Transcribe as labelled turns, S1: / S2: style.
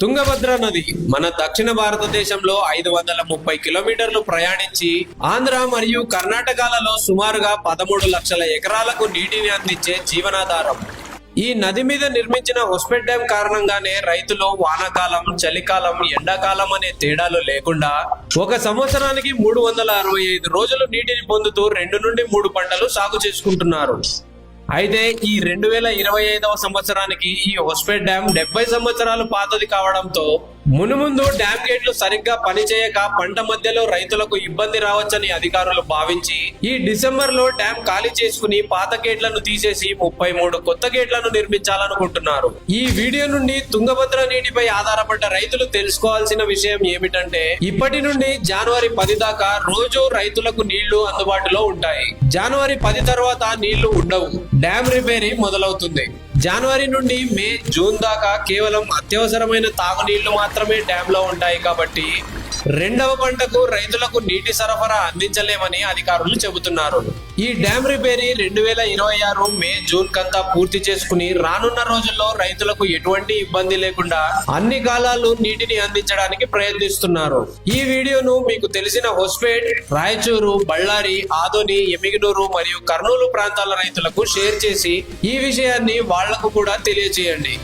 S1: తుంగభద్ర నది మన దక్షిణ భారతదేశంలో 530 కిలోమీటర్లు ప్రయాణించి ఆంధ్ర మరియు కర్ణాటకలలో సుమారుగా 13 లక్షల ఎకరాలకు నీటిని అందించే జీవనాధారం. ఈ నది మీద నిర్మించిన హొస్పేట్ డ్యాం కారణంగానే రైతులు వానాకాలం, చలికాలం, ఎండాకాలం అనే తేడాలు లేకుండా ఒక సంవత్సరానికి 365 రోజులు నీటిని పొందుతూ 2 నుండి 3 పంటలు సాగు చేసుకుంటున్నారు. అయితే ఈ 2025వ సంవత్సరానికి ఈ హొస్పేట్ డ్యాం 70 సంవత్సరాలు పాతది కావడంతో మునుముందు డ్యాం గేట్లు సరిగ్గా పనిచేయక పంట మధ్యలో రైతులకు ఇబ్బంది రావచ్చని అధికారులు భావించి ఈ డిసెంబర్ లో డ్యాం ఖాళీ చేసుకుని పాత గేట్లను తీసేసి 33 కొత్త గేట్లను నిర్మించాలనుకుంటున్నారు. ఈ వీడియో నుండి తుంగభద్ర నీటిపై ఆధారపడ్డ రైతులు తెలుసుకోవాల్సిన విషయం ఏమిటంటే, ఇప్పటి నుండి జనవరి 10 దాకా రోజు రైతులకు నీళ్లు అందుబాటులో ఉంటాయి. జనవరి 10 తర్వాత నీళ్లు ఉండవు. డ్యాం రిపేరింగ్ మొదలవుతుంది. జనవరి నుండి మే, జూన్ దాకా కేవలం అత్యవసరమైన తాగునీళ్లు మాత్రమే డ్యామ్ లో ఉంటాయి. కాబట్టి రెండవ పంటకు రైతులకు నీటి సరఫరా అందించలేమని అధికారులు చెబుతున్నారు. ఈ డ్యామ్ రిపేరీ 2026 మే, జూన్ కంతా పూర్తి చేసుకుని రానున్న రోజుల్లో రైతులకు ఎటువంటి ఇబ్బంది లేకుండా అన్ని కాలాలు నీటిని అందించడానికి ప్రయత్నిస్తున్నారు. ఈ వీడియోను మీకు తెలిసిన హొస్పేట్, రాయచూరు, బళ్ళారి, ఆదోని, ఎమిగనూరు మరియు కర్నూలు ప్రాంతాల రైతులకు షేర్ చేసి ఈ విషయాన్ని వాళ్లకు కూడా తెలియజేయండి.